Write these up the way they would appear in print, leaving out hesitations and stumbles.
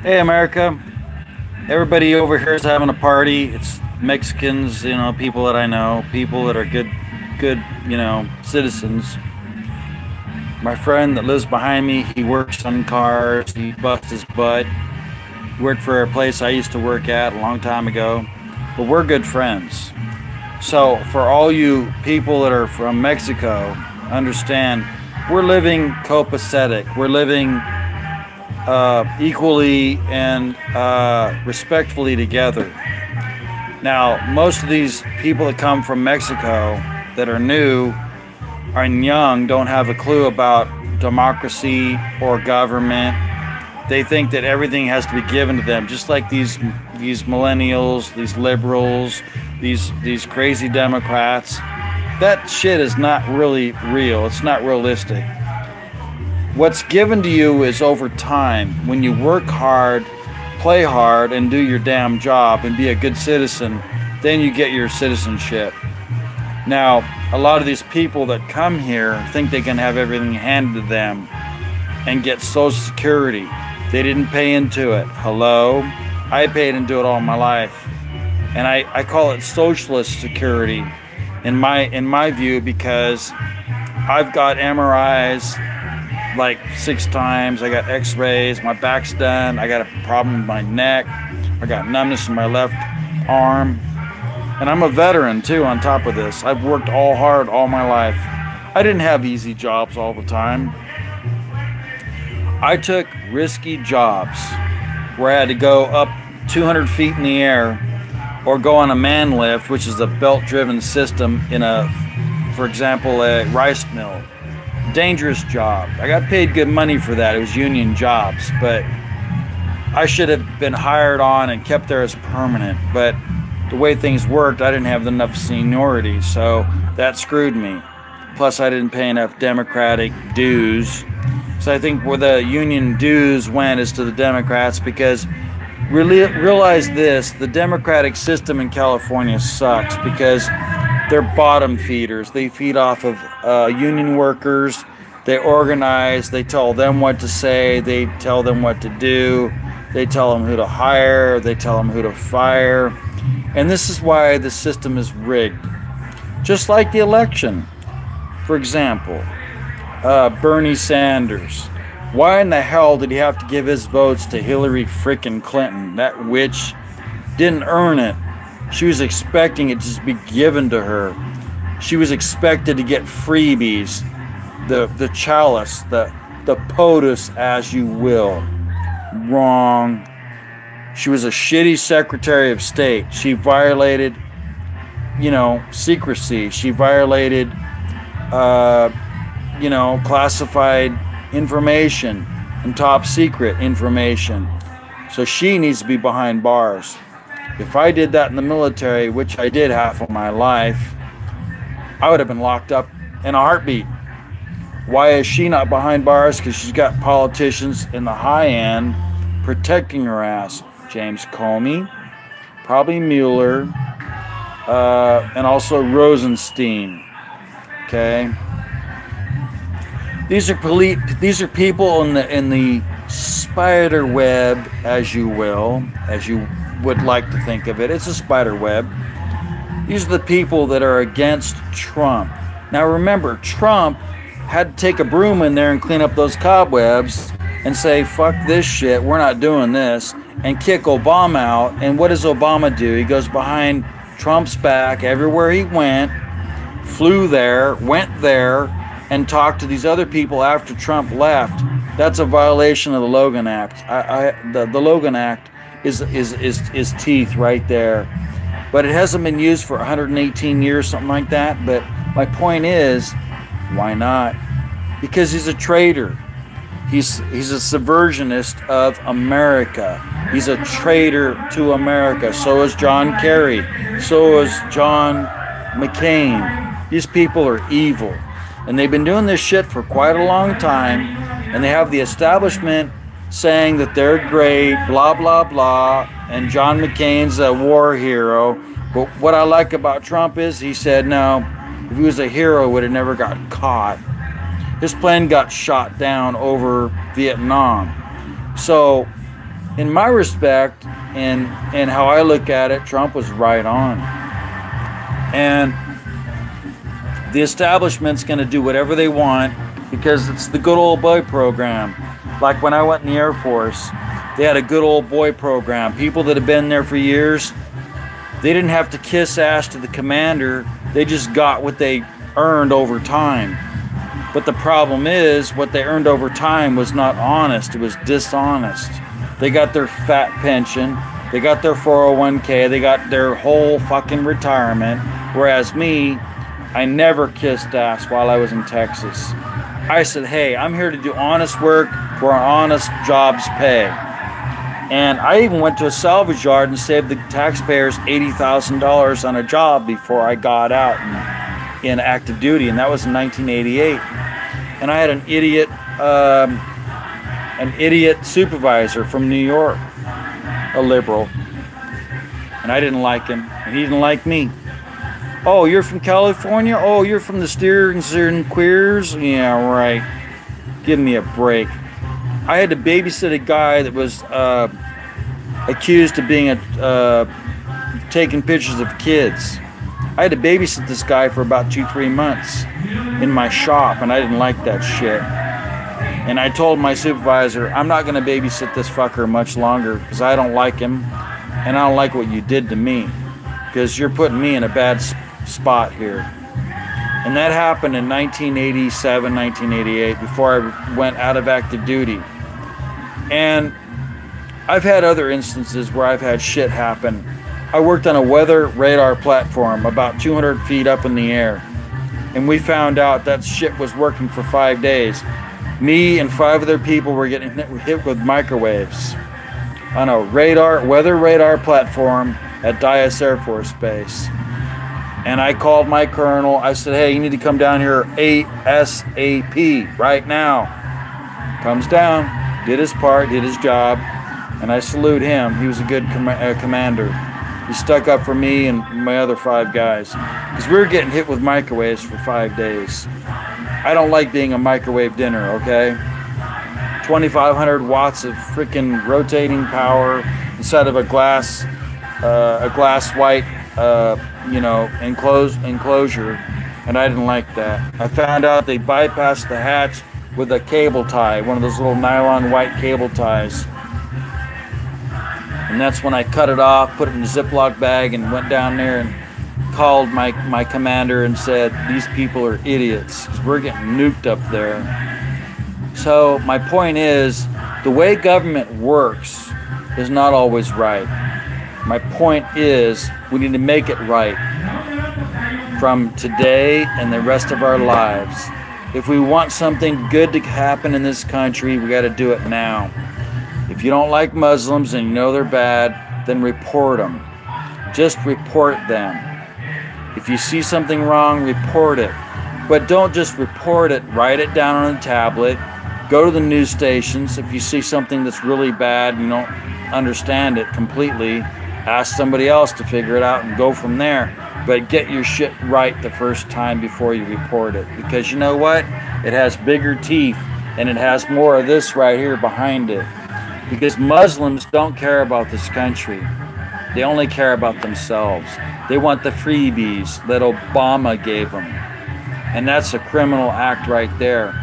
Hey, America. Everybody over here is having a party. It's Mexicans, people that I know, people that are good, citizens. My friend that lives behind me, he works on cars. He busts his butt. He worked for a place I used to work at a long time ago. But we're good friends. So, for all you people that are from Mexico, understand we're living copacetic. We're living equally and respectfully together. Now, most of these people that come from Mexico that are new and young don't have a clue about democracy or government. They think that everything has to be given to them, just like these millennials, these liberals, these crazy Democrats. That shit is not really real. It's not realistic. What's given to you is over time. When you work hard, play hard, and do your damn job and be a good citizen, then you get your citizenship. Now, a lot of these people that come here think they can have everything handed to them and get Social Security. They didn't pay into it. Hello? I paid into it all my life. And I call it socialist security in my view, because I've got MRIs like 6 times. I got x-rays, my back's done, I got a problem with my neck, I got numbness in my left arm, and I'm a veteran too on top of this. I've worked all hard all my life. I didn't have easy jobs all the time. I took risky jobs where I had to go up 200 feet in the air or go on a man lift, which is a belt-driven system in for example, a rice mill. Dangerous job. I got paid good money for that. It was union jobs, but I should have been hired on and kept there as permanent. But the way things worked, I didn't have enough seniority, so that screwed me. Plus, I didn't pay enough Democratic dues. So I think where the union dues went is to the Democrats, because realize this, the Democratic system in California sucks because they're bottom feeders. They feed off of union workers. They organize. They tell them what to say. They tell them what to do. They tell them who to hire. They tell them who to fire. And this is why the system is rigged. Just like the election. For example, Bernie Sanders. Why in the hell did he have to give his votes to Hillary frickin' Clinton? That witch didn't earn it. She was expecting it to just be given to her. She was expected to get freebies, the chalice, the POTUS, as you will. Wrong. She was a shitty Secretary of State. She violated, secrecy. She violated, classified information and top secret information. So she needs to be behind bars. If I did that in the military, which I did half of my life, I would have been locked up in a heartbeat. Why is she not behind bars? Because she's got politicians in the high end protecting her ass. James Comey, probably Mueller, and also Rosenstein. Okay, these are people in the spider web, as you will, as you would like to think of it. It's a spider web. These are the people that are against Trump. Now remember, Trump had to take a broom in there and clean up those cobwebs and say, fuck this shit, we're not doing this, and kick Obama out. And what does Obama do? He goes behind Trump's back everywhere he went, flew there, went there, and talked to these other people after Trump left. That's a violation of the Logan Act. The Logan Act is teeth right there. But it hasn't been used for 118 years, something like that. But my point is, why not? Because he's a traitor. He's a subversionist of America. He's a traitor to America. So is John Kerry. So is John McCain. These people are evil. And they've been doing this shit for quite a long time. And they have the establishment saying that they're great, blah, blah, blah, and John McCain's a war hero. But what I like about Trump is he said, no, if he was a hero, he would have never got caught. His plane got shot down over Vietnam. So in my respect and how I look at it, Trump was right on. And the establishment's going to do whatever they want because it's the good old boy program. Like when I went in the Air Force, they had a good old boy program. People that have been there for years, they didn't have to kiss ass to the commander. They just got what they earned over time. But the problem is, what they earned over time was not honest. It was dishonest. They got their fat pension. They got their 401k. They got their whole fucking retirement. Whereas me, I never kissed ass while I was in Texas. I said, hey, I'm here to do honest work for an honest job's pay. And I even went to a salvage yard and saved the taxpayers $80,000 on a job before I got out in active duty, and that was in 1988. And I had an idiot supervisor from New York, a liberal, and I didn't like him, and he didn't like me. Oh, you're from California? Oh, you're from the Steers and Queers? Yeah, right. Give me a break. I had to babysit a guy that was accused of being taking pictures of kids. I had to babysit this guy for about 2-3 months in my shop, and I didn't like that shit. And I told my supervisor, I'm not going to babysit this fucker much longer because I don't like him, and I don't like what you did to me because you're putting me in a bad spot here. And that happened in 1987, 1988, before I went out of active duty. And I've had other instances where I've had shit happen. I worked on a weather radar platform about 200 feet up in the air. And we found out that shit was working for 5 days. Me and 5 other people were getting hit with microwaves on a weather radar platform at Dyess Air Force Base. And I called my colonel. I said, hey, you need to come down here ASAP right now. Comes down, did his part, did his job, and I salute him. He was a good commander. He stuck up for me and my other 5 guys because we were getting hit with microwaves for 5 days. I don't like being a microwave dinner, okay? 2,500 watts of freaking rotating power inside of a glass white enclosure, and I didn't like that. I found out they bypassed the hatch with a cable tie, one of those little nylon white cable ties. And that's when I cut it off, put it in a Ziploc bag, and went down there and called my commander and said, these people are idiots because we're getting nuked up there. So my point is, the way government works is not always right. My point is, we need to make it right from today and the rest of our lives. If we want something good to happen in this country, we got to do it now. If you don't like Muslims and you know they're bad, then report them. Just report them. If you see something wrong, report it. But don't just report it, write it down on a tablet. Go to the news stations. If you see something that's really bad and you don't understand it completely, ask somebody else to figure it out and go from there. But get your shit right the first time before you report it. Because you know what? It has bigger teeth and it has more of this right here behind it. Because Muslims don't care about this country. They only care about themselves. They want the freebies that Obama gave them. And that's a criminal act right there.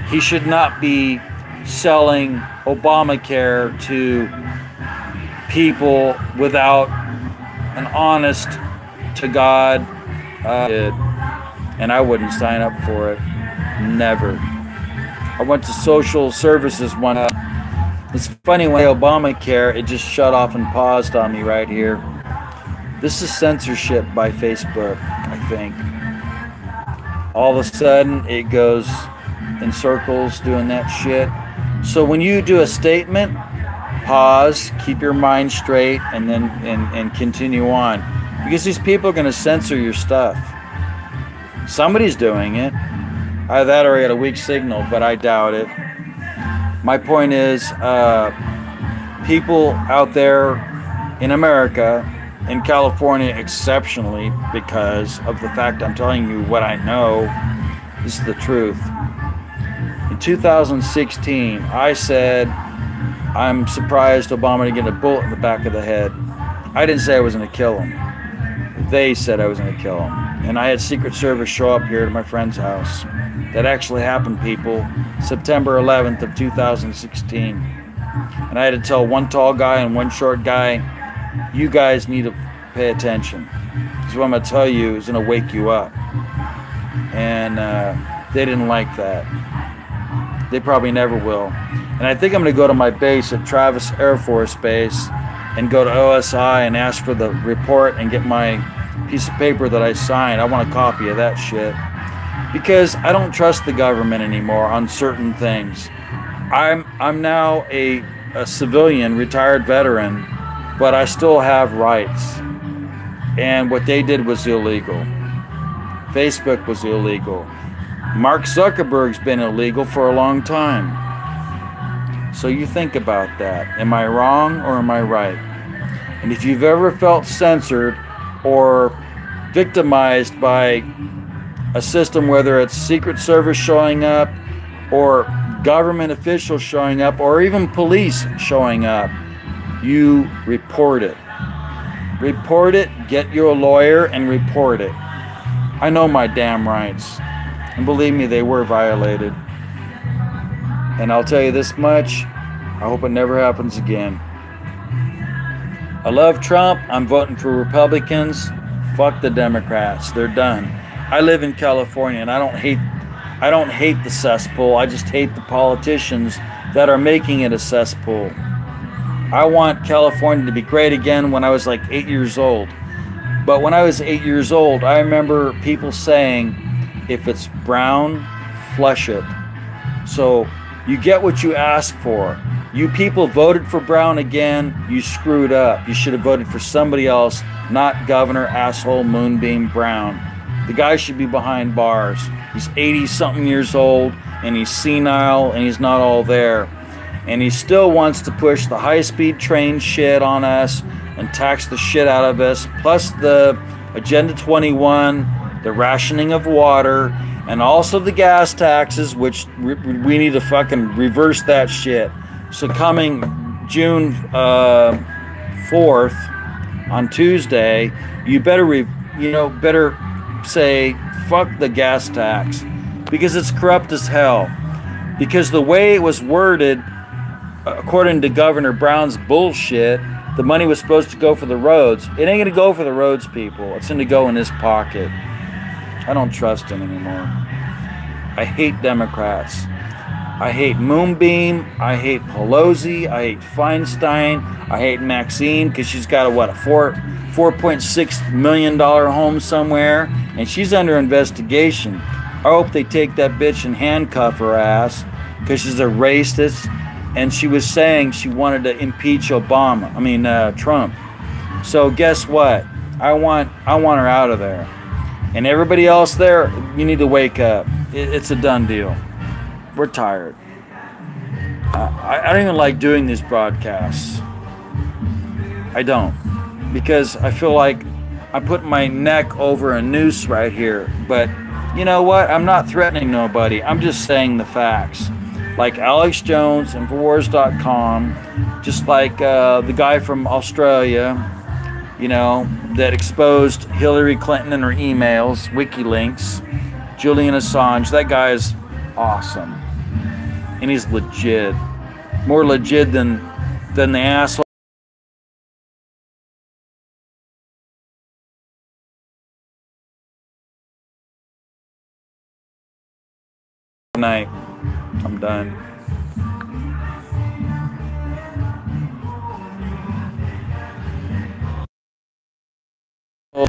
He should not be selling Obamacare to people without an honest to God and I wouldn't sign up for it. Never. I went to social services one. It's funny, when Obamacare, it just shut off and paused on me right here. This is censorship by Facebook, I think. All of a sudden, it goes in circles doing that shit. So when you do a statement, pause, keep your mind straight, and then and continue on. Because these people are going to censor your stuff. Somebody's doing it. Either that or I got a weak signal, but I doubt it. My point is, people out there in America, in California exceptionally, because of the fact I'm telling you what I know, this is the truth. In 2016, I said I'm surprised Obama didn't get a bullet in the back of the head. I didn't say I was going to kill him. They said I was going to kill him. And I had Secret Service show up here to my friend's house. That actually happened, people. September 11th of 2016. And I had to tell one tall guy and one short guy, you guys need to pay attention. Because what I'm going to tell you is going to wake you up. And they didn't like that. They probably never will. And I think I'm going to go to my base at Travis Air Force Base and go to OSI and ask for the report and get my piece of paper that I signed. I want a copy of that shit. Because I don't trust the government anymore on certain things. I'm now a civilian, retired veteran, but I still have rights. And what they did was illegal. Facebook was illegal. Mark Zuckerberg's been illegal for a long time. So you think about that. Am I wrong or am I right? And if you've ever felt censored or victimized by a system, whether it's Secret Service showing up or government officials showing up or even police showing up, you report it. Report it, get you a lawyer and report it. I know my damn rights. And believe me, they were violated. And I'll tell you this much, I hope it never happens again. I love Trump. I'm voting for Republicans. Fuck the Democrats. They're done. I live in California and I don't hate the cesspool. I just hate the politicians that are making it a cesspool. I want California to be great again when I was like 8 years old. But when I was 8 years old, I remember people saying, if it's brown, flush it. So you get what you ask for. You people voted for Brown again, you screwed up. You should have voted for somebody else, not Governor asshole Moonbeam Brown. The guy should be behind bars. He's 80-something years old, and he's senile, and he's not all there. And he still wants to push the high-speed train shit on us and tax the shit out of us, plus the Agenda 21, the rationing of water, and also the gas taxes, which we need to fucking reverse that shit. So coming June 4th on Tuesday, you better better say fuck the gas tax, because it's corrupt as hell. Because the way it was worded, according to Governor Brown's bullshit, the money was supposed to go for the roads. It ain't gonna go for the roads, people. It's gonna go in his pocket. I don't trust him anymore. I hate Democrats. I hate Moonbeam. I hate Pelosi. I hate Feinstein. I hate Maxine because she's got a $4.6 million home somewhere, and she's under investigation. I hope they take that bitch and handcuff her ass because she's a racist, and she was saying she wanted to impeach Trump. So guess what? I want her out of there. And everybody else there, you need to wake up. It's a done deal. We're tired. I don't even like doing these broadcasts. I don't. Because I feel like I put my neck over a noose right here. But you know what? I'm not threatening nobody. I'm just saying the facts. Like Alex Jones, Infowars.com, just like the guy from Australia, that exposed Hillary Clinton and her emails, WikiLeaks, Julian Assange. That guy is awesome. And he's legit. More legit than the asshole. Night. I'm done.